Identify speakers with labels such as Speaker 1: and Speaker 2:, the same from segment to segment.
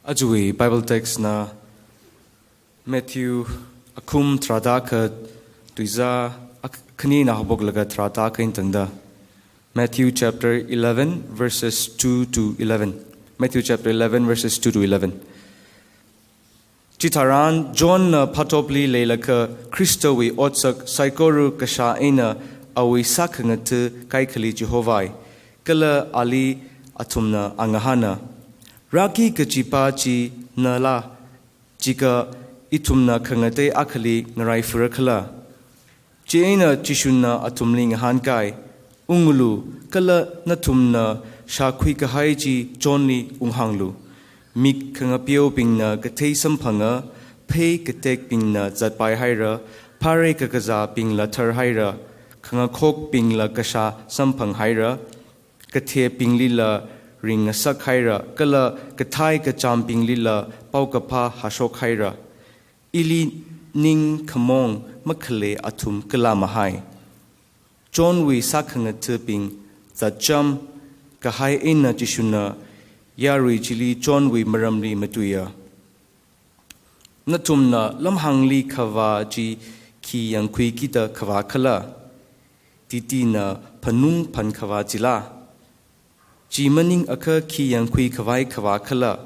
Speaker 1: Ajui Bible text na Matthew akum tradaka tuiza akni na habog laga tradaka intanda Matthew chapter 11 verses 2 to 11 Matthew chapter 11 verses 2 to 11 Chitaran John patopli leilaka Christowi otsak saikoru kasha ina awi sakhangat kaikali Jehovah kala ali atumna angahana Raki kajipachi nala jika itumna khangate akhali ngarai furakhala Jaina chishunna atumling hankai ungulu kala natumna shakhui kahaiji Johnny unghanglu mik khangapio pingna kathei samphanga phei katek pingna zatpai haira phare kakaza pingla thar haira khangakhok pingla kasha samphang haira kathe pinglila ring sak haira kala kathai ka champing lila paukapha hashok haira ili ning khamong makhale athum kala mahai John we sakhanga thping za cham ka hai ina chishuna yari chili John we maramli matuya natumna lamhangli khawa ji ki yangkhui kita khawa khala titina phanung phan khawa chila Jimaning aka ki yang kui kawai kawa kala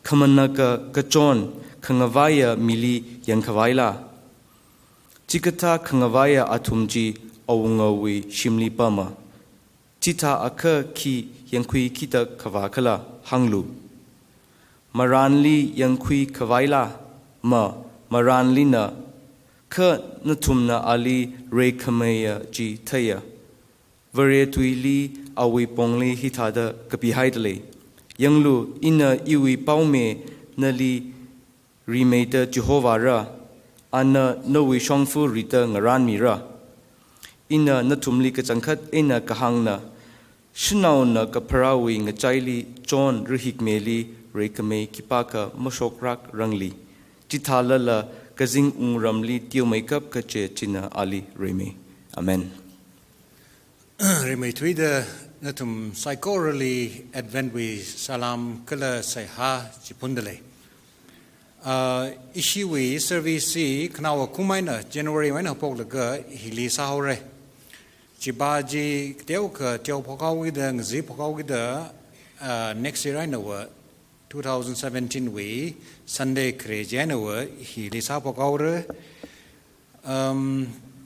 Speaker 1: Kamanaka kachon kangavaya mili yang kawaila Chikata kangavaya atumji awungawi shimli pama Chita aka ki yang kui kita kawa kala hanglu Maranli yang kui kawaila ma maranli na Ka natumna ali rekamaya ji taya Varietui awi pongli hitada kapi haidle yanglu ina iwi paume nali remade Jehovah ra ana nowi shongfu rita ngaran mira ina natumli ka changkhat ina kahangna shinau na kaparawi ngachaili John rihikmeli rekame kipaka mashokrak rangli chithalala kazing ungramli tiu makeup ka che china ali reme amen
Speaker 2: Reme tweede natum psychorally advent we salam kala sayha chipundale ishiwi service knawa kumaina January wana poglaga hili sahore chibaji teuka teu pokawi da ngzi pokawi da next year I know 2017 we Sunday kre January hili sa pokawre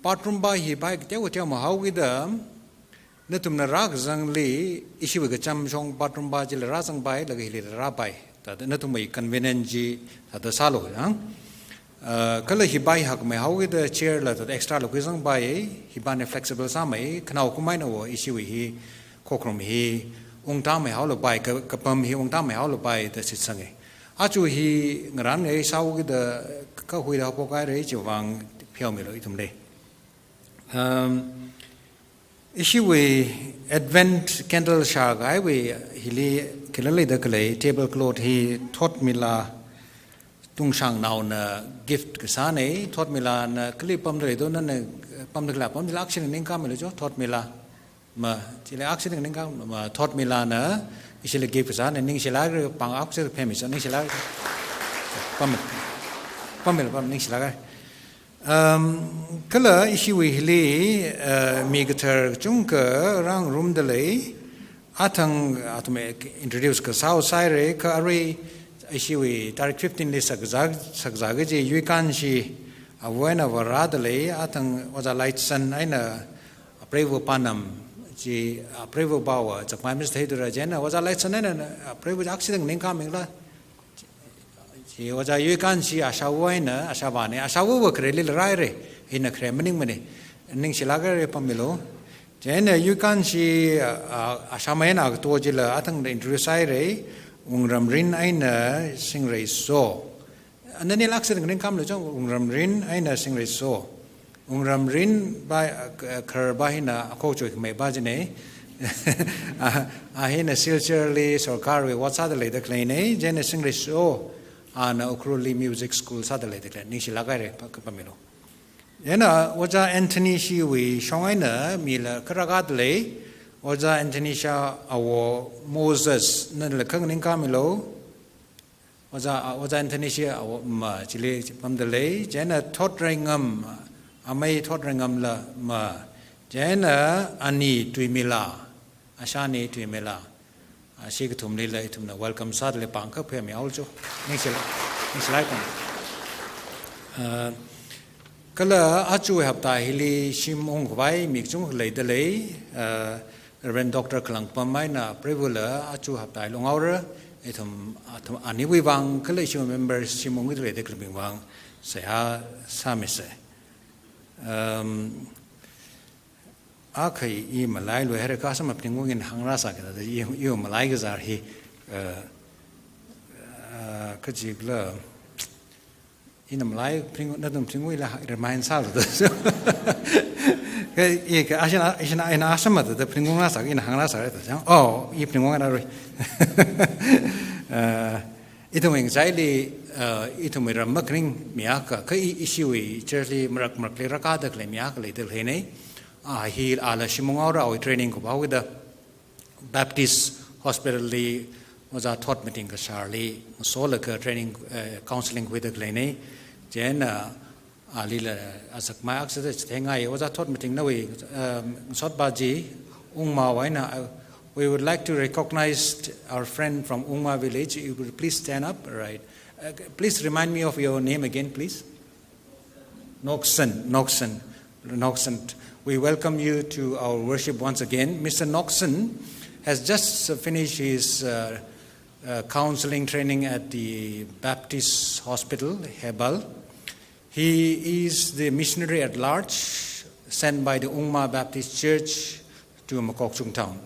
Speaker 2: patrumba hi bike teu mahawi da Natumna rak zangli ishi wiga cham shong patrum ba jil ra zang bai laga hili ra bai ta natumai convenient ji ta salo yang kala hi bai hak mai hawi the chair la ta extra lo zang bai hi ban flexible sa mai khnau kumai na wo ishi wi hi khokrom hi ong ta mai haw lo bai ka pam hi ong ta mai haw lo bai ta sit sange a chu hi ngaran ngai sau gi the ka hui da po kai re chi wang phiao mi lo itum le Ishiwe Advent candle shagai we hili kilali the clay tablecloth he taught me la tung sang now na gift kasane taught me la na clip pam de don na pam de la pam de action ning kam le jo taught me la ma chile action ning kam ma taught me la na isile gift kasane ning sila pang action famous ning sila pam ning sila kala ishiwi hili migatar chungka rang room delay atang atume introduce ka sao saire ka ari ishiwi tarik 15 li sakzaga je yuikan shi awena varadale atang waza light san aina prevo panam ji prevo bawa chakmai mis thedura jena waza light san aina prevo accident ning coming la Waja yuikan si asawaina asabane asawu kreli raire ina kremning mane ning silagare pamilo jena yuikan si asamena tojila atang introduce ungram rin aina singre so anani lakseng ning kamlo jong ungram rin aina singre so ungram rin ba khar bahina akochoi me bajne ahina silcherli sarkarwe watsadale the kleine jena singre so Ana Okruli Music School sadale de nishi lagare pamilo yena waja Anthony shi we shongaina mila karagadle waja Anthony sha awo Moses nan le khang ning kamilo Oza Indonesia ma chile pamdale jena thotringam amai thotringam la ma jena ani tuimila ashani tuimila ashik thumli la itumna welcome sad le pangka phe mi also next slide kala achu hapta hili shimong vai mi chung le dele Reverend Dr. Klang Pamai na prevula achu hapta longaura itum ani wi wang kala shi member shimong le de klbing wang se ha samise akai I malai lo her ka sama pringung in hangra sa ka de yu malai ga zar hi ka ji gla in malai pringung na dum pringung la remind sa de cái gì cái anh asam mà từ pringung na sa in hangra sa de chang oh I pringung na rồi itu mình giải li itu mình ram makring miaka cái issue actually marak le raka de le miaka le de ne he ala shimongora our training ko with the Baptist hospital li was a thought meeting ka charlie so la training counseling with the lene jen ali la asak ma aksade thengai was a thought meeting no we sot baji ungma waina we would like to recognize our friend from Ungma village. You would please stand up, right? Please remind me of your name again, please. Noxon. We welcome you to our worship once again. Mr. Noxon has just finished his counseling training at the Baptist Hospital, Hebal. He is the missionary at large sent by the Ungma Baptist Church to Makokchung town.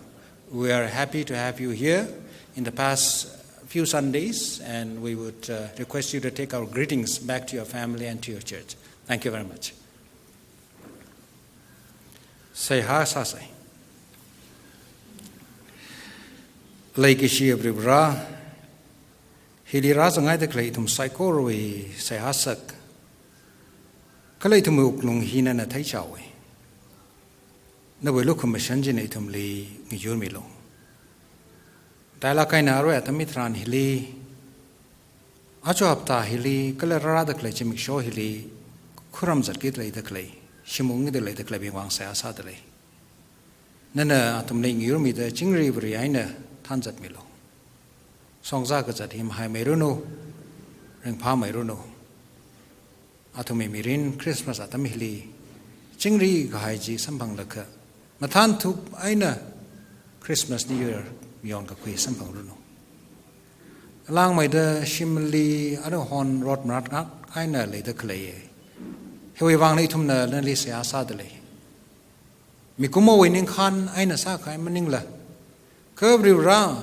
Speaker 2: We are happy to have you here in the past few Sundays, and we would request you to take our greetings back to your family and to your church. Thank you very much. Say ha sa say. Laikishi abribra hilira zangai de klei tum psychoroi say ha sak. Kalai tum uklung hina na thai chawe. Na we look mashanjin itum li ngiyurmilo. Daila kaina aro atamitran hili acho hapta hili kala rara daklai chimik sho hili kuram zarkit lay daklai shimungi de lay daklai bingwang saya sa dalay. Nana atum li ngiyurmi da jingri bri aina tanzat milo. Songza gazat him hai meruno ring pa meruno. Atumi mirin Christmas atam hili jingri gahaji sambang laka. Mathan thup aina Christmas New Year yon ka kui sampang runo. Lang mai da shimli ado hon rot marat ngak aina le da klei. Hewi wang nei thum na li se asa de le. Mi kumo wining khan aina sa khai maning la. Kabri ra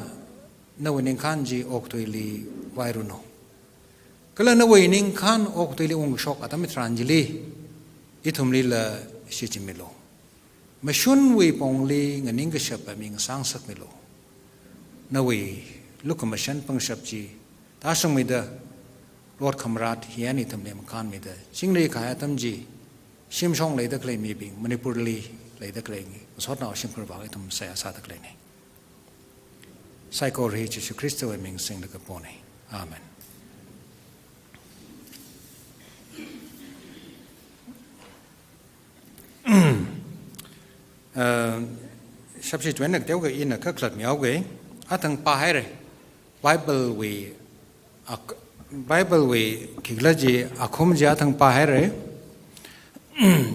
Speaker 2: na wining khan ji ok toi li wai runo. Kala na wining khan ok toi li ung shok atam tranjili ithum li la shi chimilo. Mashun we pongli nganing ka shapa ming sang sak milo. Na we look mashan pang shapji. Tasang me da Lord Kamrat hiani tam le makan me da. Chingri kaya tam ji shim shong le da klay mi bing Manipur li le da klay ngi. Sot na shim kur ba tam saya sa da klay ne. Sai ko ri Jesu Kristo we ming sing da ka pone. Amen. Sắp xỉ chuyện này tiêu cái in là các luật miao cái, thằng pa hay rồi, Bible we kigla ji akhum ji thằng pa hay rồi,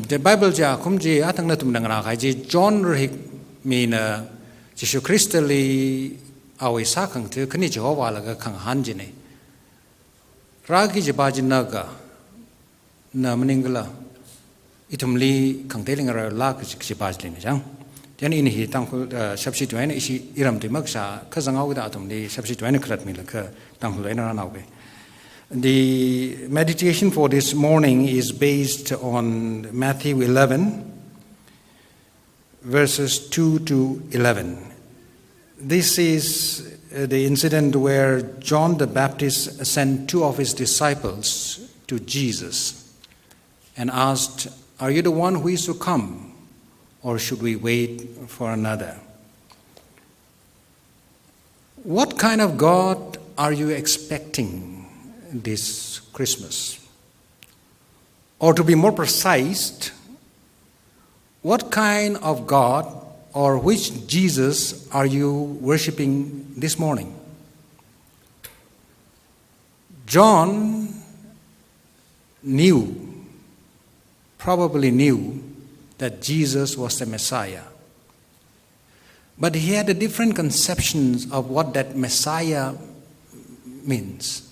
Speaker 2: the Bible ji akhum ji thằng natum nang ra khai ji John rik min Jesus Christ li awi sa khang the khani Jehovah la ka khang han ji ne, ra ki ji ba ji na ga na maningla itum li khang te ling ra la ki ba ji ne jang. Then in he tang substitute isi iram de maksa khazangau da atum li substitute krat mi la kha tang hlai na na we. The meditation for this morning is based on Matthew 11 verses 2 to 11. This is the incident where John the Baptist sent two of his disciples to Jesus and asked, "Are you the one who is to come? Or should we wait for another?" What kind of God are you expecting this Christmas? Or to be more precise, what kind of God or which Jesus are you worshiping this morning? John probably knew that Jesus was the Messiah. But he had a different conceptions of what that Messiah means.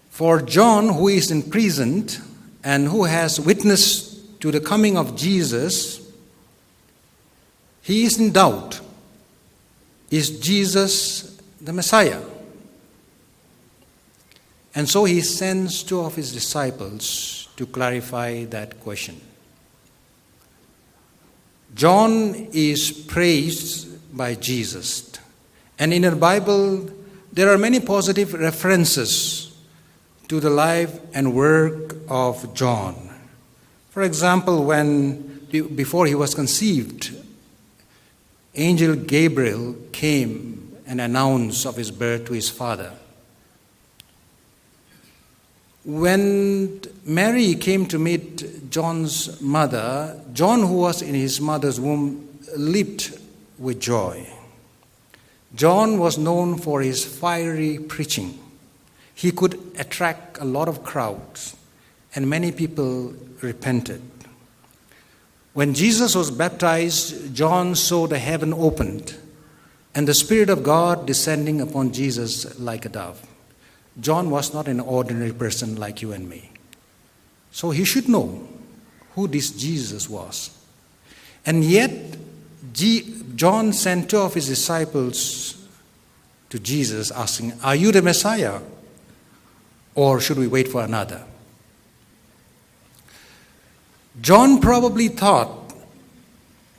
Speaker 2: For John, who is imprisoned and who has witnessed to the coming of Jesus, he is in doubt. Is Jesus the Messiah? And so he sends two of his disciples to clarify that question. John is praised by Jesus. And in the Bible, there are many positive references to the life and work of John. For example, before he was conceived, angel Gabriel came and announced of his birth to his father. When Mary came to meet John's mother, John, who was in his mother's womb, leaped with joy. John was known for his fiery preaching. He could attract a lot of crowds, and many people repented. When Jesus was baptized, John saw the heaven opened and the Spirit of God descending upon Jesus like a dove. John was not an ordinary person like you and me. So he should know who this Jesus was. And yet, John sent two of his disciples to Jesus asking, "Are you the Messiah? Or should we wait for another?" John probably thought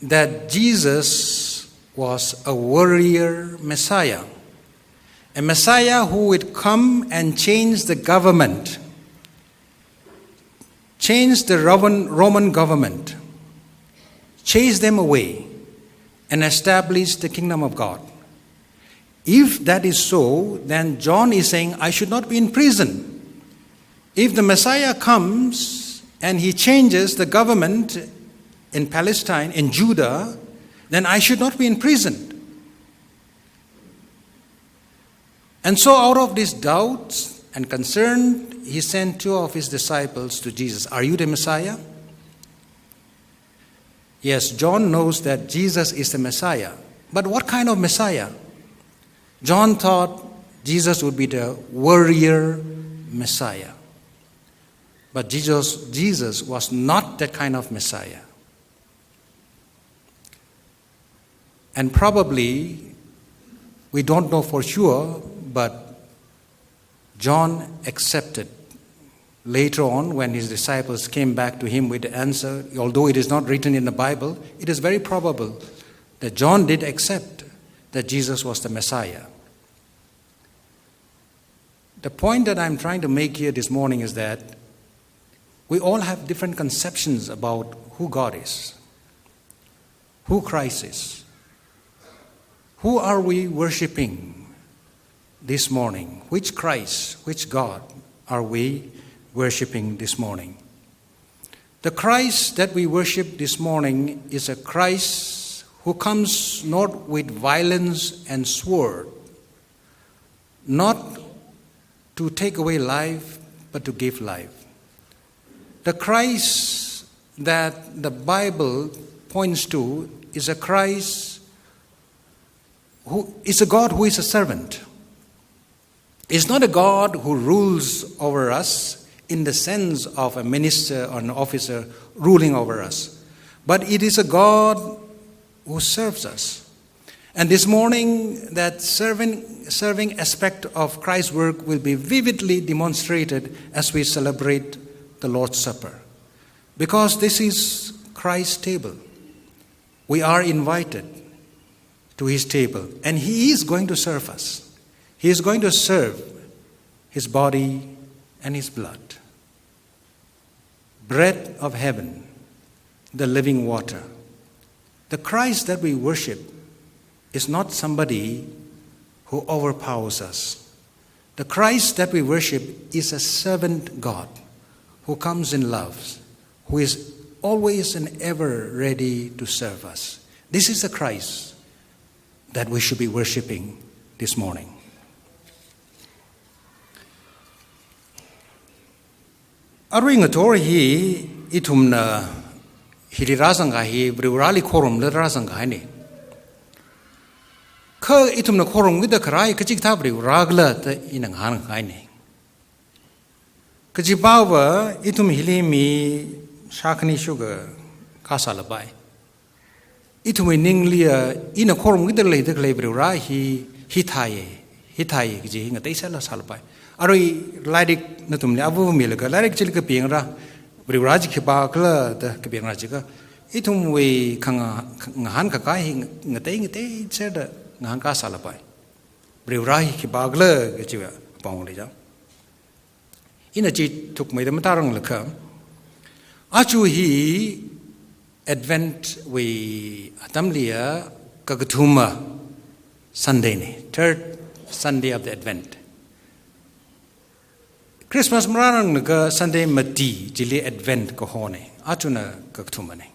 Speaker 2: that Jesus was a warrior Messiah. A Messiah who would come and change the government, change the Roman government, chase them away, and establish the kingdom of God. If that is so, then John is saying, I should not be in prison. If the Messiah comes and he changes the government in Palestine, in Judah, then I should not be in prison. And so out of these doubts and concern, he sent two of his disciples to Jesus. Are you the Messiah? Yes, John knows that Jesus is the Messiah. But what kind of Messiah? John thought Jesus would be the warrior Messiah. But Jesus was not that kind of Messiah. And probably, we don't know for sure, but John accepted. Later on, when his disciples came back to him with the answer, although it is not written in the Bible, it is very probable that John did accept that Jesus was the Messiah. The point that I'm trying to make here this morning is that we all have different conceptions about who God is, who Christ is. Who are we worshiping this morning? Which Christ, which God are we worshiping this morning? The Christ that we worship this morning is a Christ who comes not with violence and sword, not to take away life, but to give life. The Christ that the Bible points to is a Christ who is a God who is a servant. It's not a God who rules over us in the sense of a minister or an officer ruling over us, but it is a God who serves us. And this morning, that serving aspect of Christ's work will be vividly demonstrated as we celebrate the Lord's Supper. Because this is Christ's table. We are invited to his table, and he is going to serve us. He is going to serve his body and his blood. Bread of heaven, the living water. The Christ that we worship is not somebody who overpowers us. The Christ that we worship is a servant God who comes in love, who is always and ever ready to serve us. This is the Christ that we should be worshiping this morning. Aring atori itumna hirirasanga hi briurali korum le rasanga ni. Ka itumna korum with the karai kachik tabri ragla the inang han kaini. Kajibawa itum hilimi shakani sugar kasalabai. Itum ninglia in a korum with the later labri hitai gijing a taisala salabai. Aroi ladik natum ni abu milaka ladik chilka piangra briuraj kibakla the kapianrajika itum we kanga han kakai ngate said nganka salapai briurai kibagla gijiwa pangolija ina ji tuk mai dam tarang lakha achu hi advent we atamlia kagathuma Sunday ne third Sunday of the Advent. Christmas marang naga Sunday mati jili Advent ko hone achuna kakthumane.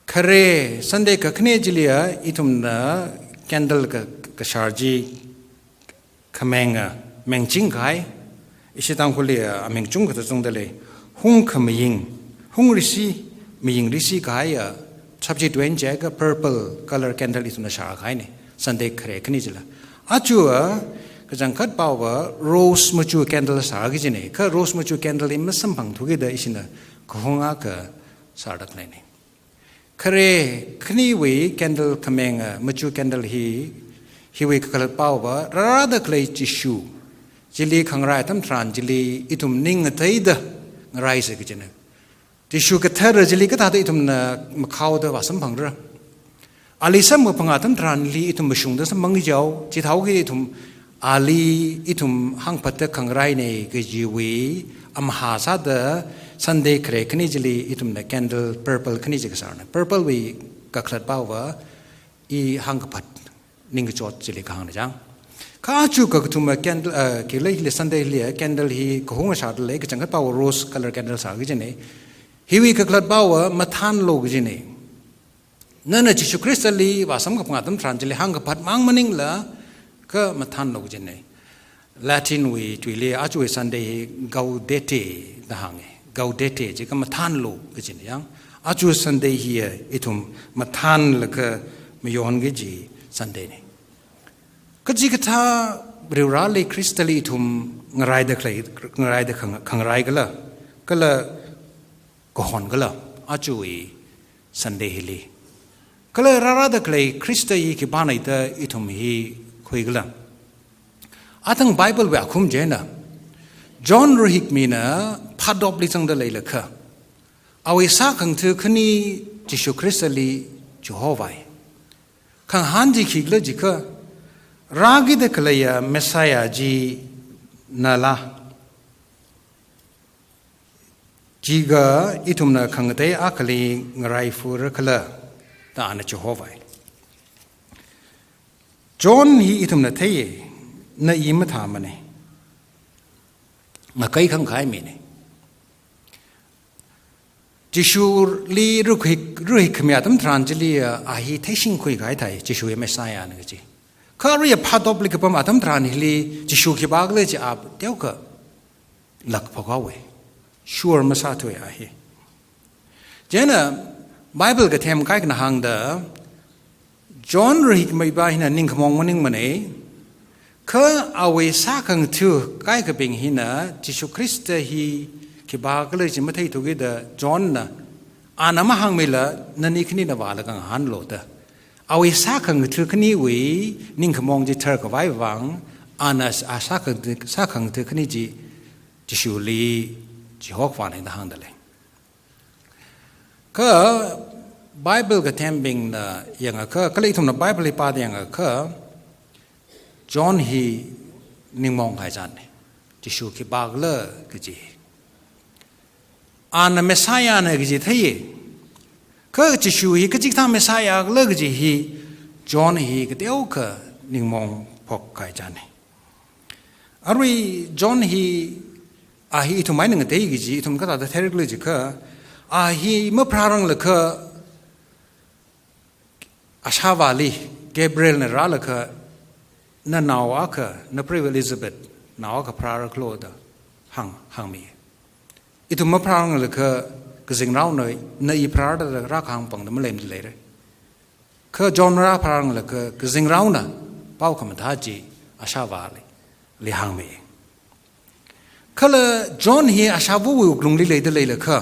Speaker 2: Khare Sunday kakne jilia itumna candle ka sharji kamenga mengjing kai isitang kulia mengjung ka tungdale hung khamying hung risi miying risi kai sabji twen jaga purple color candle ituna shar kai ne Sunday khare khni jila achua kajangkat bawa rose machu candle sar gi jine ka rose machu candle im sampang thuge da isina khonga ka sardak nai ne khare khni we candle kamenga machu candle hi we kal bawa rada klei chishu jili khangra tam tran jili itum ning thai da ngai se gi jine tishu ka thar jili ka ta itum na makhau da wasam phang ra ali sam mo phanga tam tran li itum bashung da sam mang jau chi thau gi itum ali itum hang pat khangrai ne ge jiwi am ha sa da Sunday khre khni jili itum na candle purple khni ji ka purple we ka khlat bawa I hang pat ning chot jili ka hang jang ka chu ka thum candle ke le Sunday le candle hi ko hong sa le ka chang ka bawa rose color candle sa gi jine hi we ka khlat bawa mathan lo gi jine nana Jisu Christ li wa sam ka phanga tam tran jili hang pat mang maning la ka mathan lo gi jine Latin we twile achu Sunday gaudete da hange gaudete je ka mathan lo gijin yang achu Sunday here itum mathan laka mayon ge ji Sunday ne kaji ka tha briurale crystali itum ngarai da khangrai gala kala kohon gala achu we Sunday hili kala rara da klei Christai ki banai da itum hi khoi gala atang Bible we akhum jena John Rohik mina padopli sang da leilakha awi sa khang thu khani Jisu Christali Jehovah khang hanji khigla jika ragi de klaya Messiah ji nala jiga itumna khangte akali ngarai fur khala ta ana Jehovah John hi itumna thei na ima thamane ngakai khang khai mi ne Jisu li ruhik khmya tam tranjili a hi thesing khoi gai thai Jisu ye Messiah na ji khari phadop li kapam atam tran hi Jisu ki bagle ji ab teu ka lak phagawe sure masa to ya hi jena Bible ka them kai na hang da John ruhik mai ba hina ning khmong maning mane ka awe sa khang thu kai ka bing hina Jisu Christ hi ki ba ka le ji mathai thu ge da John na anama hang mela nani khni na wala kang han lo da awe sa khang thu khni we ning khmong ji thar ka vai wang anas a sa khang thu khni ji Jisu li ji hok fa ne da hang da le ka Bible ka thembing na yang ka le thum na Bible pa da yang ka John hi ningmong khai jan Jisu ki bagla ki an Messiah na ki thai ka Jisu hi ka jik tha Messiah la ki hi John hi ka teu ka ningmong พอกไกจานี่อารีจอห์นฮีฮีทุกไม่หนึ่งเดียกิจีทุกก็ตัดเทเรกเลยจีก็ฮีเมื่อพระรังเลยก็อาชาวาลีเกเบรียลเนี่ยรักเลยก็นั่นนาวะก็นั่นพระเอลิซาเบธนาวะก็พระรักโลดหังมีทุกเมื่อพระรังเลยก็สิ่งเราหน่อยในพระรักหังปังแต่ไม่เล่มเลยก็จอห์นรักพระรังเลยก็สิ่งเราน่ะเป้าคำท้าจีอาชาวาลีเลยหังมีก็เลยจอห์นฮีอาชาวูอุกลุงลีเลยเดเลยเลยก็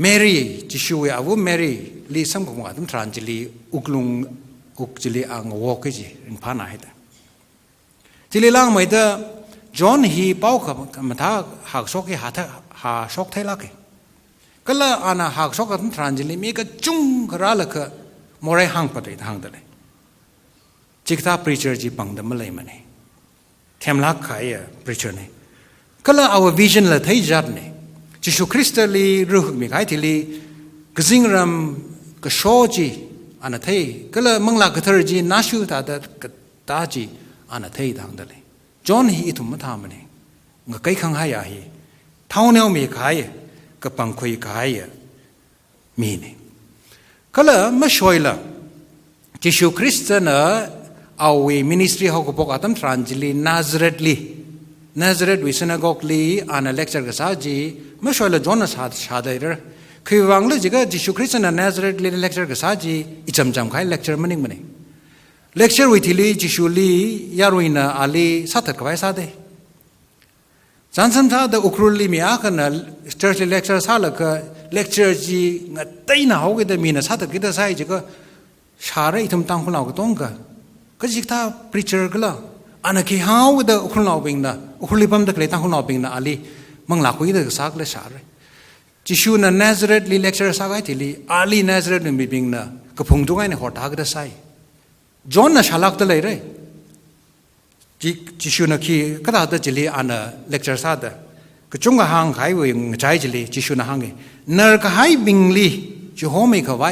Speaker 2: แมรี่จิชูยาวูแมรี่ลีสัมผัสว่าตั้งทรานจิลีอุกลุงอุกจิลีอ่างวอกจีอินพานาให้แต่จิลีล่างไม่ได้จอห์นฮีเป้ากับมันท้าหักชกให้หาชกไทยลักก็เลยอาณาหักชกกับตั้งทรานจิลีมีก็จุ้งกระลักก็มอไรหังปัดเลยหังเดเลยจิกตาพรีเชอร์จีบังดำมาเลยมันนี่แคมลักขายพรีเชอร์นี่ก็เลยเอาวิชั่นเลยที่จัดนี่จิชูคริสต์ลีรู้มีใครที่ลีก็สิ่งรำก็โชจีอันนั้นที่ก็เลยมังลักกระเทอจีน่าชูตาแต่ก็ตาจีอันนั้นที่ทางเดเลยจอห์นฮีทุ่มมาทำมันนี่ก็ใครขังหายาฮีเท่านี้มีใครก็ปังคุยใครมีนี่ก็เลยไม่ช่วยละจิชูคริสต์น่ะเอาวิมินิสทรีเขาก็บอกอาตมทรานจิลีนาซาเรตวิสนาโกกลีอันเลคเชอร์ก็สาจีไม่ช่วยละจอห์นชาได้เลยคือวังเลยจิก็จิชูคริสต์น่ะนาซาเรตลีเลคเชอร์ก็สาจีอิจำใครเลคเชอร์มันนี่เลคเชอร์วิธีลีจิชูลียารุยน่ะอาลีสัตย์กับไอ้สาได้จันทร์สันทาเดอุครุลีมีอากันน่ะเชอร์ลีเลคเชอร์สาละก็เลคเชอร์จีงัดเต้นเอาก็ได้มีน่ะสัตย์กิดได้ใช่จิก็ชาเร่ทำตังคนเราก็ต้องกันก็จิกท่าพรีเชอร์ก็แล้วอันนั้นคือหาวเดออุครุนเอาบิงนะอุครุลีปั๊มตะเกียตั้งคนเอาบิงนะอาลีมังหลักคุยเดอสักเลยชาเร่จิชูน่ะนาซาเรตลีเลคเชอร์สักไอ้ที่ลีอาลีนาซาเรตมีบิงนะก็พุ่งตัวไงในหัวตาก็ได้ใส่จอห์นน่ะฉลาดตะเลยจิชูน่ะคือก็ได้แต่จิลีอันน่ะเลคเชอร์สักก็จงกะหังขายวิ่งใจจิลีจิชูน่ะหังเงเนอร์ก็ให้บิงลีจิโฮมิเขาไว้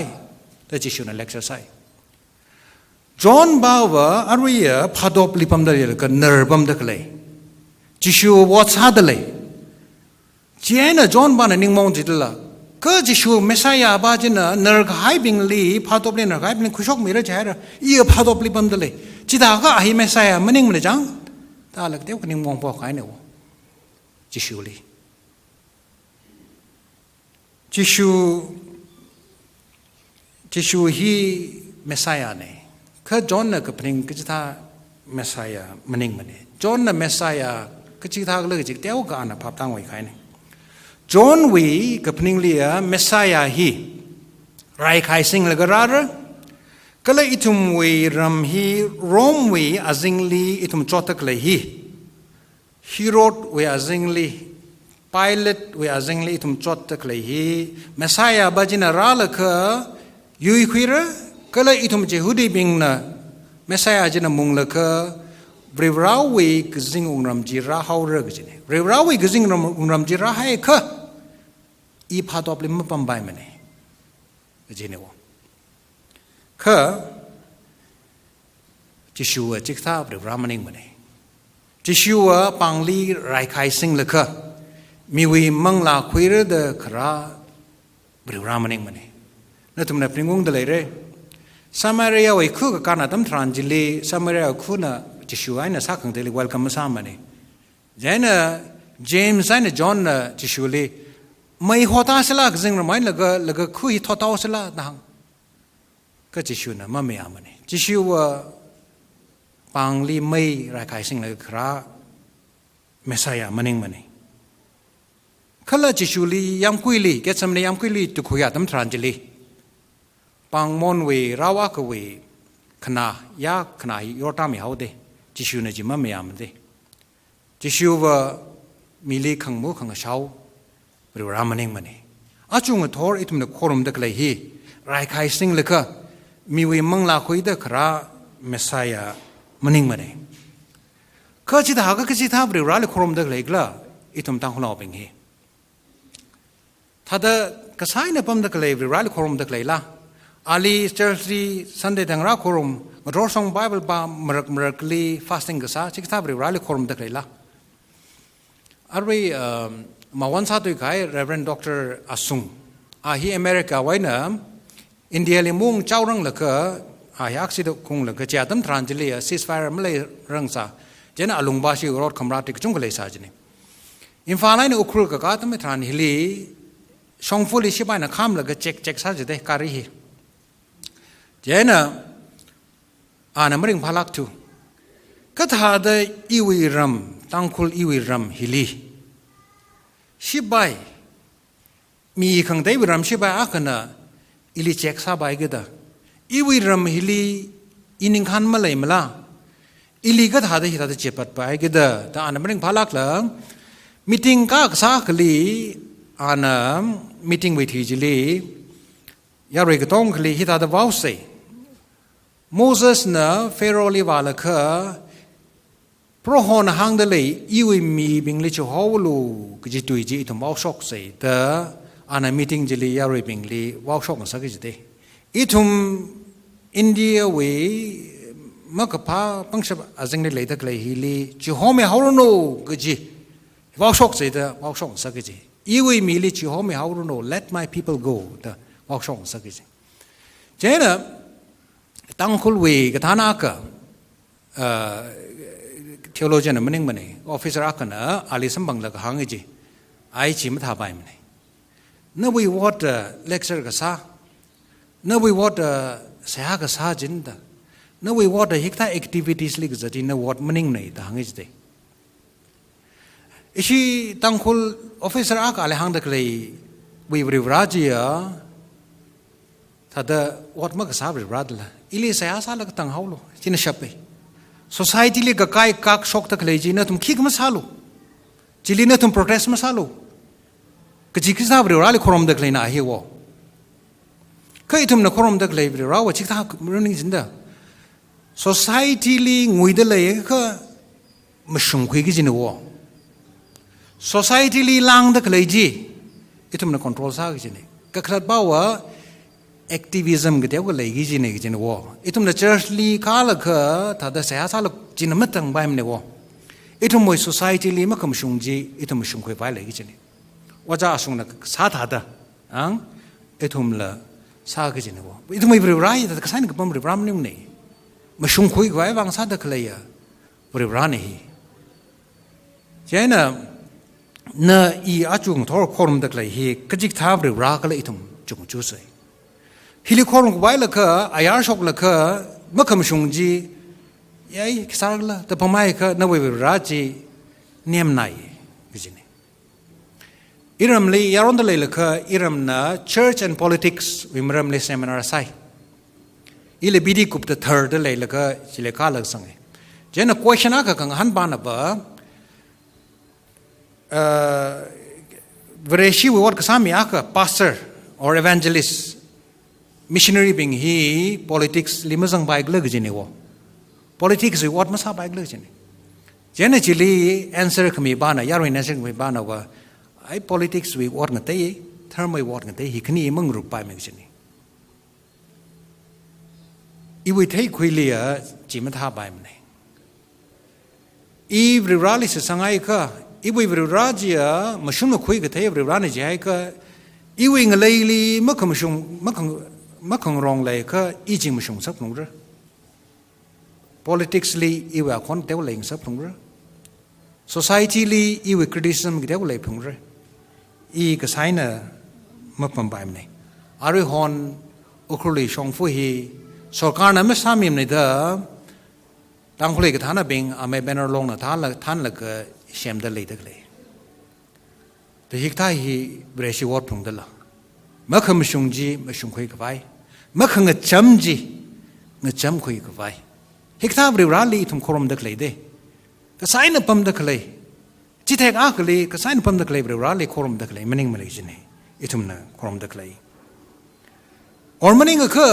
Speaker 2: แต่จิชูน่ะเลคเชอร์ใส่จอห์นบ่าวอารุยพาดอบลิปัมเดลก็เนอร์บัมเดกเลยจิชูวอตซาเดเลยเจน่ะจอห์นบ้านนิ่งมองจิตละก็จิชูเมสายาบ้าจิน่ะเนอร์ก็ให้บิงลีพาดอบลิเนอร์ก็ให้บิงคุชกมีระเจระอีพาดอบลิปัมเดเลยจิตาก็ให้เมสายามันนิ่งมันจังตาลักเดียวก็นิ่งมองพอใครเนี่ยวจิชูลีจิชูฮีเมสายาเนี่ยคือจอห์นน่ะก็เป็นกิจท่าเมสายามันเองมันเนี่ยจอห์นน่ะเมสายากิจท่าก็เลยจิตเดียวกันนะภาพตั้งไว้ใครเนี่ยจอห์นวีก็เป็นเลี้ยเมสายาฮีไรใครสิ่งเลยก็รักก็เลยอิทุมวีรำฮีโรมวีอาซิงลีอิทุมจอดตะกเลยฮีโรดวีอาซิงลีไพลอตวีอาซิงลีอิทุมจอดตะกเลยเมสายาบัจินาราละก็ยุยคุยระก็เลยอิทุมเจหุดีบิงนะเมสายาจินามุงละก็บริวราวีกซิงอุงรำจีราฮาวเรกจินบริวราวีกซิงอุงรำจีราให้ก็อีพาดอบลิมปั๊มใบมันเนี่ยจินเนวก็จิชัวจิกท่าบริวรามันเองมันเนี่ยจิชัวปังลีไรใครสิงละก็มีวิมังลาคุยเรื่องเดคราบริวรามันเองมันเนี่ยนั่นทุกนั้นเป็นงงเดเลยเร่สมัยเรียวิคู่กับการนั่งทรานจิลีสมัยเรียคู่น่ะจิชัวไอ้น่ะสักครั้งเดลิเวลคัมมาสามมันเนี่ยเจน่ะเจมส์ไอ้น่ะจอห์นน่ะจิชัวลีไม่หัวตาสละก็จึงรู้ไหมแล้วก็คุยทอดเอาสละต่างก็จิชัวน่ะไม่เอามันเนี่ยจิชัวปังลีไม่รายใครสิ่งเลยครับเมสายามันเองมันเนี่ยขณะจิชัวลียามคุยลีแกสมัยยามคุยลีตุคุยนั่งทรานจิลีปังมอนเวราวะกเวขณะยากขณะยอดตามีเขาเดจิชูเนี่ยจิมาไม่ยามเดจิชูว่ามีลีขังมูขังเช้าหรือรามันเองมันเองอาจุงทอร์อิทุมเนคอรุมเด็กเลยฮีรายใครสิ่งเลยก็มีเวมังลาคุยเด็กราเมสายามันเองมันเองก็จิตหาก็จิตหาหรือราเลยคอรุมเด็กเลยก็อิทุมตั้งคนเราเป็นฮีถ้าเด็กก็ใช้เนี่ยปั๊มเด็กเลยหรือราเลยคอรุมเด็กเลยละอาลีเจอร์ซีสันเดย์ทางรักครุม มาร้องส่งไบเบิลบามรักลีฟาสติ้งก็ซาชิคท้าบริวารลีคอร์มตะไคร้ละอารีมาวันซาตุยไก่ Reverend Dr. อาซุงฮีอเมริกาไว้เนอะอินเดียลิมุงเจ้ารังละก็อยากสิทธิ์คงละก็จะตั้มทรานจิลีซิสไฟร์ไม่เลยรังซาเจนอลุงบาชิรอดคำราติกจุงก็เลยซาจนี่อินฟ้าไลน์อุครุกก็ตั้มไม่ทรานฮิลีช่องฟูลิชิบายนะข้ามละก็เช็คซาจะได้การีฮีเจนนำมาเรื่องพลักทูก็ถ้าได้อีวิรัมตั้งคุลอีวิรัมฮิลีชิบายมีขังได้วิรัมชิบายอากันนะอิลิเช็คซาบายก็ได้อีวิรัมฮิลีอินิงขันมาเลยมาละอิลิก็ถ้าได้ฮิตาได้เจ็บปัดไปก็ได้แต่นำมาเรื่องพลักหลังมีติ้งก้าซากลีมีติ้งวิธีจิลียาเรกต้องคลีฮิตาได้ว้าวเซโมเสสนะเฟโรลีวาลค่ะเพราะหอนหางเดลัยอีวิมีบิงลิชฮาวลูก็จะตุยจีตุมว้าวช็อกเสียแต่มีติ้งจิลียาเรบิงลีว้าวช็อกมันสักจิตอีตุมอินเดียเวมักพาปังชบอาจังเลยตะกเลยฮิลีจิฮอมฮาวโนก็จีว้าวช็อกเสียแต่ว้าวช็อกสักจิอีวิมีลิจิฮอมฮาวโน let my people go แต่ว้าวช็อกสักจิเจ้าน่ะตั้งคุลวีกับท่านักtheologian มันยังมันเอง officer อากันอาลิสัมบังลักหางจีไอจิมท่าไปมันเองนวีวอดlecture กับซานวีวอดเสียกับซาจินดานวีวอดฮิกท่า activities ลิกจะที่นวอดมันยังไหนต่างจีอิชีตั้งคุล officer อากันอะไรหางเด็กเลยวิบริวราจีถ้าเดวอดมักซาบริวราดละอิลีเสียสาลก็ตั้งเขาลูจินชับไป society ลิกกายกักช็อกตะเลยจีน่ะทุมคิกมาซาลูจิลีน่ะทุม protest มาซาลูก็จิกซาบริวราลิคอรมตะเลยน่ะเฮียวก็อีทุมน่ะคอรมตะเลยบริวราว่าจิกท่ามันนี่จินดา society ลิงวยเดเลยก็ไม่ชงคุยกิจินวะ society ลิลังตะเลยจีอีทุมน่ะ control ซากิจินก็ขนาดบ่าว activism ก็เดี๋ยวก็เลยกิจินกิจินวะอีทุมน่ะ church ลิข้าละก็ถ้าได้เสียสาลจินไม่ตั้งใบมันวะอีทุมมวย society ลิมันก็ไม่ชงจีอีทุมไม่ชงคุยไปเลยกิจินว่าจะอาศัยนักสาธาดะอีทุมละสากิจินวะอีทุมไม่บริวารแต่ก็ใช่นึกว่าบริวารมันนี่ไม่ชงคุยไว้บางสาธาเลยบริวารนี่ใช่น่ะน่ะอีอาจุงทอร์คอร์มตะเลยฮีก็จิกท้าบริวารก็เลยอีทุมจุงจูเสยฮิลิคอร์มไว้ละก็อายาช็อกละก็เมื่อคำชงจียัยสารละแต่พอไม่ก็นวีบริวารจีเนียมไหนกิจินอิรัมลียารุนตะเลยละก็อิรัมน่ะ church and politics วิมรัมลีเซมินาร์ไซอิเลบิดีกุปต์ third เลยละก็จิเลข้าละสังเกเจน question อ่ะก็กังหันบานะบ่เวรชีวิวัดก็สามีอ่ะก็ pastor or evangelist missionary บิงฮี politics ลิมซังไปก็เลยจินวะ politics วิวัดมาซาไปก็เลยจินเจนจิลี answer ขมีบ้านะยารุน answer ขมีบ้านะว่าไอ้ politics วิวัดกันเตย term วิวัดกันเตยฮีขณีมึงรูปไปไม่จินอีวิธีคุยเลียจิมันท่าไปมันเองอีบริวารลิสสังไงก็อีวิบริวารจีมาชุ่มคุยกันเตยบริวารนี่จีไอ้ก็อีวิงเลยลีมักขมชุ่มมักขงรองเลยก็อีจิงมาชุ่มสักหนุ่มระ politics ลีอีวิคนเตวเลยสักหนุ่มระ society ลีอีวิ criticism เตวเลยหนุ่มระอีก็ใช่น่ะมักมันไปมันเองอาริฮอนอุครุลีชงฟูฮีสการนั้นไม่สามีมันเด้อตั้งคนเลยก็ท่านน่ะเป็นอเมริกันลงน่ะท่านละก็เชื่อมได้เลยได้เลยแต่ฮิกท้ายฮีบริษัทวัดพงได้ละเมื่อคำชงจีไม่ชงคุยกับไปเมื่อคำจำจีไม่จำคุยกับไปฮิกท้ายบริวารลีทุ่มครมได้เลยเด้ก็ใส่หน้าปั๊มได้เลยจิตแหกอักเลยก็ใส่หน้าปั๊มได้เลยบริวารลีครมได้เลยมันยังไม่เลยจีนี่อีทุ่มน่ะครมได้เลยออร์มันยังก็คือ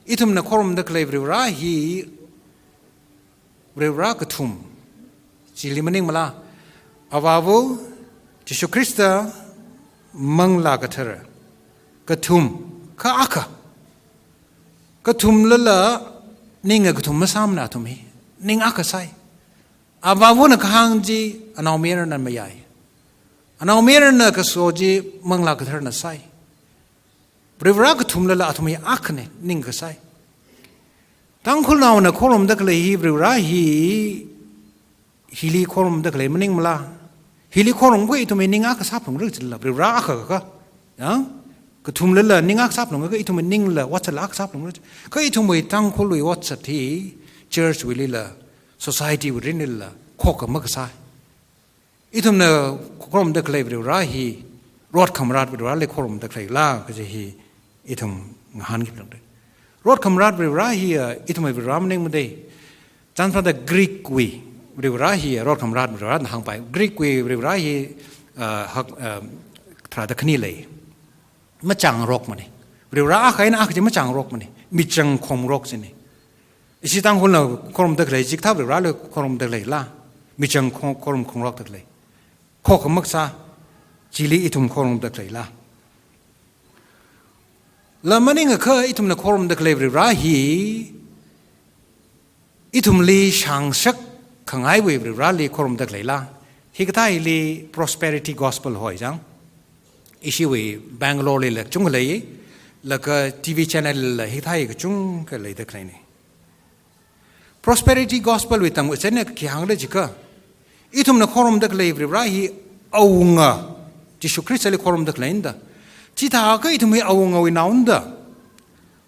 Speaker 2: อีทุมนักคอรมดักเลยบริวารฮีบริวารกทุมจิลิมันนิงมาละอาวาวูจิสุคริสต์มังลากเทระกทุมข้าอักกทุมละละ นิ่งก็ทุ่มมาซ้ำนะทุ่มฮีนิ่งอักษายอาบาวุนก็ห่างจีอันเอาเมียนั้นไม่ใหญ่อันเอาเมียนั้นก็โซจีมังลากเธอนั้นใส่บริวารก็ทุ่มละทุ่มฮีอักเนี่ยนิ่งก็ใส่ตั้งคนเราเนี่ยคนมันตะเลยฮีบริวารฮีลีคนมันตะเลยมันนิ่งมาละฮีลีคนมันก็อีทุ่มนิ่งอักษาผมรู้จักละบริวารอักก็ยังก็ทุ่มละนิ่งอักษาผมก็อีทุ่มนิ่งละวัดจะอักษาผมรู้จักก็อีทุ่มตั้งคนลุยวัดสัตที่ church วิลละ society วิรินละข้อกับมักษาอีทุ่มเนี่ยคนมันตะเลยบริวารฮีรอดคำราดบริวารเลยคนมันตะเลยล่าก็จะฮีอีทุ่มงานกิบลังเลยรถคำรัดบริวารฮีอิทธิมายบริวารมันเองไม่ได้จันทร์แต่กรีกวีบริวารฮีรถคำรัดบริวารห่างไปกรีกวีบริวารฮีหักทราดขณีเลยมาจังรกมันนี่บริวารใครนะอาจจะมาจังรกมันนี่มีจังคมรกสินี่อิสิตังคนเราคนมันตะเลยจิกท่าบริวารเลยคนมันตะเลยล่ะมีจังคนคมรกตะเลยข้อขมักษาจิลีอิทธิมคนมันตะเลยล่ะแล้วมันนี่ก็อิทุมนักขรมเด็กเลวร้ายฮีอิทุมลีช่างสักขังไอเวบร้ายลีขรมเด็กเลวละฮีก็ได้ลี prosperity gospel หอยจังอิชิวีบังกลอร์เลยจุงเลยแล้วก็ทีวีช่องเลยฮีได้ก็จุงก็เลยเด็กเลยนี่ prosperity gospel วิตังเช่นเนี่ยขี้หางเลยจิกะอิทุมนักขรมเด็กเลวร้ายฮีเอางะจิชุคริสต์เลยขรมเด็กเลวนั่นที่ถ้าก็อีทุ่มให้เอาเงาหนาวน์เด้อ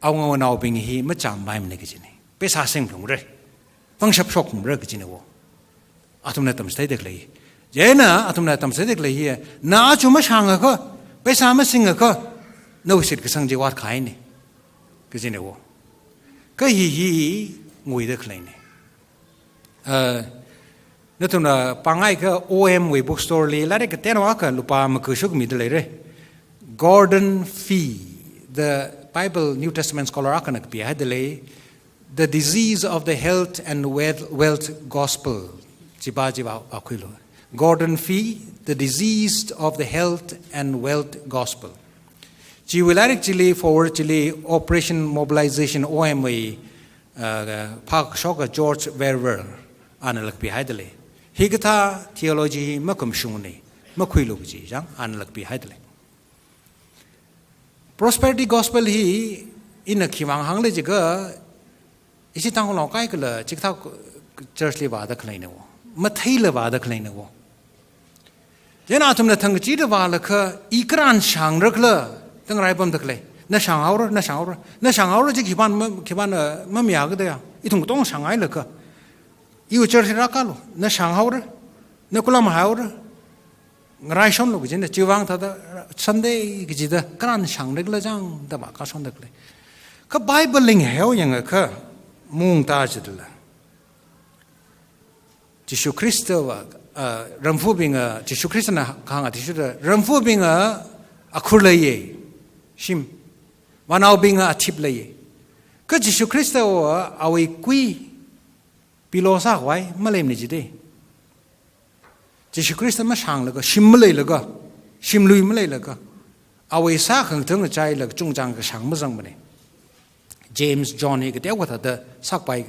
Speaker 2: เอาเงาหนาวเป็นฮีไม่จำใบมันเลยก็จีนี่เป็นสาสิ่งผงเลยฟังชับชกผงเลยก็จีนี่วะอาทุ่มเนี่ยทำสเตย์เด็กเลยเจ้าน่ะอาทุ่มเนี่ยทำสเตย์เด็กเลยฮีน่าจุ่มช่างก็เป็นสาไม่สิ่งก็นู่นสิก็สังเกตวัดขายนี่ก็จีนี่วะก็ฮีงวยเด็กเลยนี่นั่นทุ่มเนี่ยปังไงก็ OM วีบุ๊กสโตร์เลยแล้วเด็กก็เต้นว่าก็ลูกป้ามันคือชุกมีเดเลยเลยGordon Fee, the Bible New Testament scholar, the disease of the health and wealth gospel. Gordon Fee, the disease of the health and wealth gospel. She will actually forward Operation Mobilization OMA Park Shocker George Verwer analak behind Higata theology makum shuni makuiluji jang analak behind prosperity gospel hi in a kiwang hang le jiga isi tang lo kai kala chik tha church le ba da khlai ne wo ma thai le ba da khlai ne wo jena tum na thang chi de ba la kha ikran shang rak la tang rai pam da khlai na shang aur na shang aur ji kiban ma mya ga da ya I thung tong shang ai la kha yu church ra ka lo na shang aur na kula ma aur ngrai shon lo ji na chiwang tha da Sunday cái gì đó cái anh sáng được là chẳng đã bảo các son đượcเลยcái Bible linh heo yang cái mung ta chỉ là Jesus Christ và Ram Phu Bing Jesus Christ na khang ati chu Ram Phu Bing akhur lai sim wanau bing athip lai cái Jesus Christ wa awi quy pilosa wai malem ni ji de Jesus Christ ma sang la cái sim lai la cái sim lui mà lấy là cái, ai sa khăng thằng trai là trung trang cái sáng mà rằng mà này, James John này cái đeo qua thật sắc bài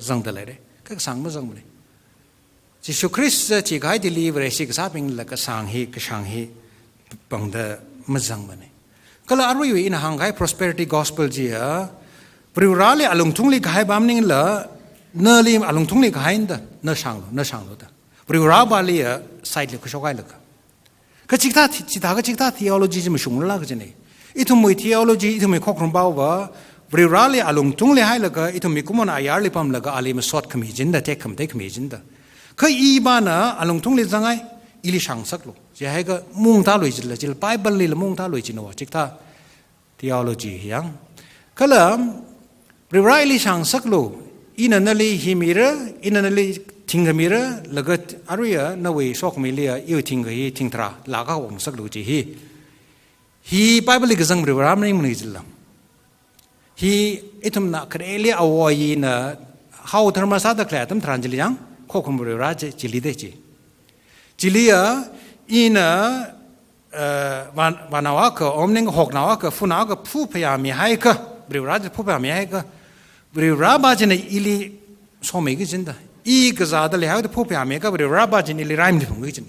Speaker 2: rằng thật lại đấy, cái sáng mà rằng mà này, Jesus Christ chỉ cái deliver cái sáng bình là cái sáng hi bằng the mà rằng mà này, cái là ở đây in hàng cái prosperity gospel gì á, bữa rale alung thung li cái bám nín là nơ li alung thung li cái đó, nơ sáng đó, bữa ra bali á side là cái số cái là cái chỉ ta theology chỉ mà sung là cái này, ít thôi mới theology ít thôi mới khóc không bao vợ, bữa ra li alung tung li hay là cái ít thôi mới cũng muốn ayar li pam là cái alim sốt khami jinda tek khami jinda, cái iba na alung tung li zangai, ili sang sak lo, chỉ hay cái mung ta lôi chỉ là Bible li là mung ta lôi chỉ nó, chỉ ta theology yang, cái là bữa ra ili sang sak lo, ina li himira, ina li thing mira lagat aruya na we sok milia yu thing hi thing tra la ka wong sak lu chi hi Bible ge jang ram ni mun jilam hi itum na kreli awoi na how dharma sa da kla tam tranjili yang kho khom ru ra chi li de chi chilia ina wanawa ka omning hok nawa ka funa ka phu phya mi hai ka ru ra phu phya mi hai ka บริราบาจินอิลีสมัยกิจินดาอีกษัตริย์เลยหาว่าผู้พยายามกับบริราบาจินอิลีไรม์ที่ผมกิจิน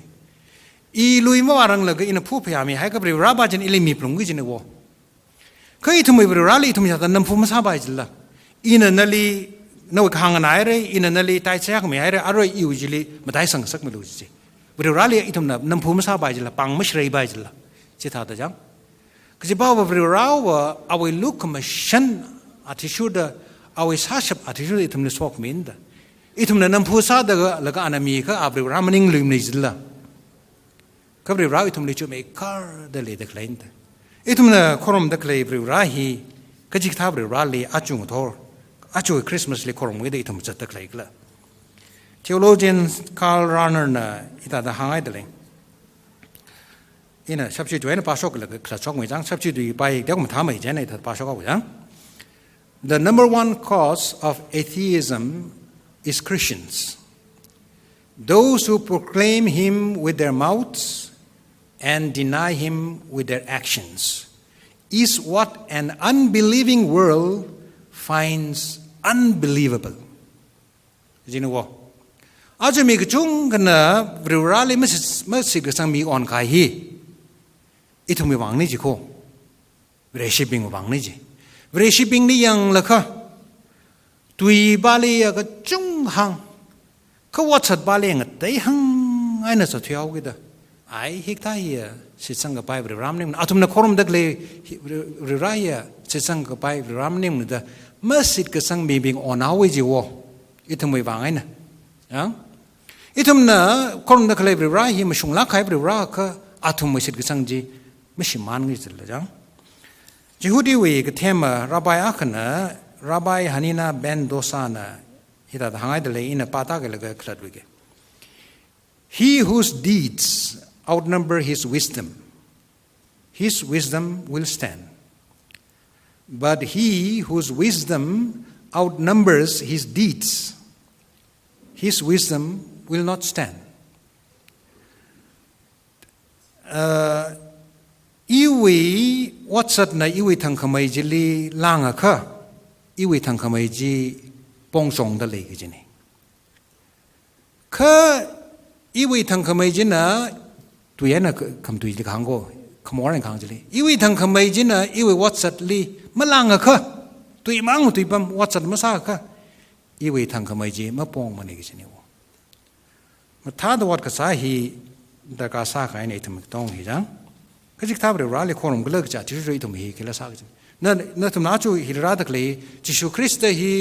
Speaker 2: อีลุยมาว่ารังเลยก็อินผู้พยายามให้กับบริราบาจินอิลีมีพลงกิจินวะเคยทุ่มบริราลีทุ่มจากนั้นผู้มาสบายจินละอินนั่นลีนวข้างไหนเลยอินนั่นลีตายเสียก็ไม่ให้เลยอร่อยอยู่จิลีมาได้สังสักไม่รู้จิบริราลีอิทุ่มนั้นผู้มาสบายจินละปังไม่ใช่บายจินละจิตหาตาจังก็จะบอกว่าบริราว่าเอาไว้ลุกมาชันอาทิชุดเอาไว้ซาชบอาทิชุดอิทุ่มนั้นสวกมินดาอิทุ่มนั้นผู้ซาดก็แล้วก็อนามีก็อาบริรามันนิ่งลืมในจินละก็บริราอิทุ่มนั้นช่วยไม่คาร์เดลีเด็กเล่นอิทุมนะขรมดักเลยบริราฮีก็จิกท้าบริราลีอาจุงทอร์อาจุคริสต์มาสเลยขรมวิเดอิทุมจัดดักเลยก็ละ theologian Karl Rahner นะอิตาดาหายเดลิงอินะชับชีด้วยนะภาษากเลยก็คลาสชอกไม่จังชับชีด้วยไปเดี๋ยวผมถามอีกเจนในภาษากก็จัง The number one cause of atheism is Christians those who proclaim him with their mouths and deny him with their actions is what an unbelieving world finds unbelievable. You know what? อาจจะมีกระจุงกันนะบริวารเลยไม่สิกระสังมีอ่อนกายฮีอีทุ่มมีหวังนี่จีโคบริชิปิงหวังนี่จีบริชิปิงนี่ยังละค่ะตุยบาลีกระจุงหังเขาวัดสัตบาลีงแต่หังไอ้น่ะสุดที่เอากี่เด้อไอ้ฮิกท้ายสิสังกับไปบริรามนี่มันอาทุมนักขรมดักเลยบริรายสิสังกับไปบริรามนี่มันเด้อเมื่อสิกระสังมีบิงอ่อนเอาไว้จีวะอีทุ่มไม่วางไอ้น่ะยังอีทุ่มน่ะขรมดักเลยบริรายมันชงลักใครบริราก็อาทุมไม่สิกระสังจีไม่ชิมันงี้สิละจังจีฮูดีวีก็เทมราบายอักนะราบายฮันินาเบนโดซานะฮิตาทางไอ้เดเลยอินปาตาเกลก็คลาดวิก He whose deeds outnumber his wisdom will stand. But he whose wisdom outnumbers his deeds, his wisdom will not stand. Iwi watsat na iwi thang khamai jili langa kha iwi thang khamai ji pongsong da le ji ni. Kha iwi thang khamai ji naตุยน่ะคำตุยที่ข้างก็ขโมยในข้างจะเลยอีวิทางขมายจีน่ะอีวิวัดสัตลีมาลังอะค่ะตุยมังตุยปั๊มวัดสัตมาซาค่ะอีวิทางขมายจีมาปองมันนี่ก็จะเนี่ยวมาท้าตัววัดก็สาฮีแต่ก็สาขายในทำไมต้องฮีจังก็จิกท้าไปร้านเลยคนมันก็เลิกจากที่ช่วยทำฮีกิเลสากันนั่นทำน้าช่วยฮีราตกเลยจิชูคริสต์ฮี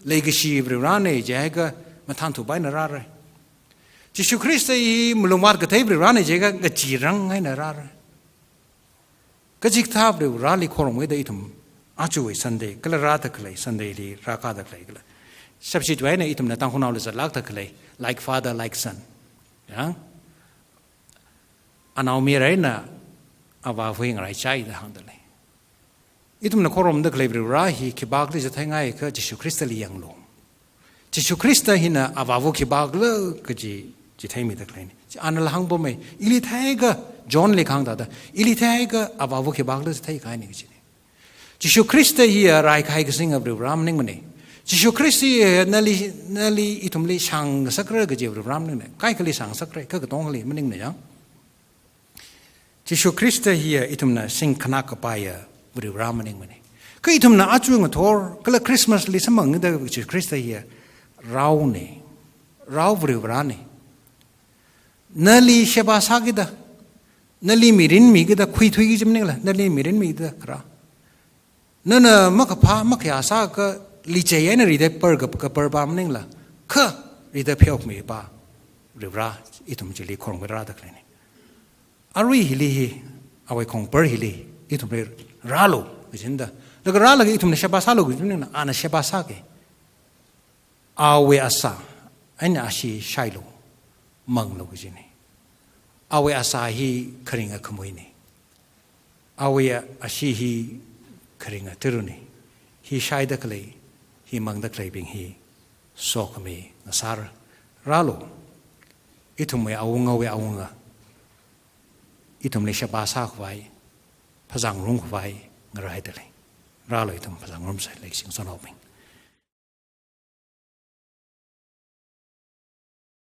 Speaker 2: เลยก็ชีบร้านเนี่ยจะให้ก็มาทานถูกใบนาราเลยจิชูคริสต์อีมุลมาร์กเทปร้านนี้เจ้าก็จีรังให้นาราก็จิกท้าบเรื่องร้านที่คนไม่ได้ทุ่มอาจุยสันเดย์ก็เลยราตะกเลยสันเดย์ลีราคาตะกเลยก็เลยสับชิดไว้ในทุ่มนั้นตั้งคนเอาเลยจะลักตะกเลย like father like son ยังอันเอามีอะไรนะเอาว่าเพื่อนอะไรใจแต่หังแต่เลยทุ่มนั้นคนไม่ได้กเลยเรื่องร้านที่คิดบ้าเลยจะทำไงก็จิชูคริสต์เลี้ยงลงจิชูคริสต์หินะเอาว่าคิดบ้าเลยก็จิตให้มีตะกเลยอันนั้นหังบ่ไม่อิลิท้ายก็จอห์นเล็กหังแต่อิลิท้ายก็เอาว่าคิดบ้าเลยจะทำยังไงนี่ก็จิชูคริสต์ฮีอะไรใครก็สิ่งแบบรามนิ่งมันนี่จิชูคริสต์ฮีนั่นลีอิทุมลีช่างสักเรื่องก็จะแบบรามนิ่งเนี่ยใครก็ลีช่างสักเรื่องก็ต้องลีมันนิ่งเนี่ยยังจิชูคริสต์ฮีอิทุมน่ะสิ่งขนักไปแบบรามมันนิ่งมันนี่ก็อิทุมน่ะอาจุงทอร์ก็เลยคริสต์มาสลีสมังนี่แต่จิชูคริสต์ฮีเราเนี่ยเราแบบรามเนี่ยนั่นลีเชบาสักกี่ดานั่นลีมีรินมีกี่ดาคุยทุยกี่จำเนี่ยละนั่นลีมีรินมีกี่ดาครับนั่นมักพามักยาซาก็ลิเจียนรีเดเปอร์กับเปอร์บามนิ่งละค่ะรีเดเพียวมีป้าหรือว่าอีตุมจิลีของเวลาตะกเลยนี่อารีฮิลีเอาไว้ของเปอร์ฮิลีอีตุมเปอร์ราโลก็จินดาแล้วก็ราโลก็อีตุมเนี่ยเชบาซาโลก็จินเนี่ยอันนั้นเชบาซาเกเอาไว้อาซาอันนี้อาชีชัยโลมังโลก็จินนี่เอาไว้อาซาฮีคริงะขโมยนี่เอาไว้อาชีฮีkeringa teruni hi shai da klei hi mang da klei bing hi sok me nasar ralo itum me awunga we awunga itum le shaba sa khwai phajang rung khwai ngarai da le ralo itum phajang rum sai lek sing sonoping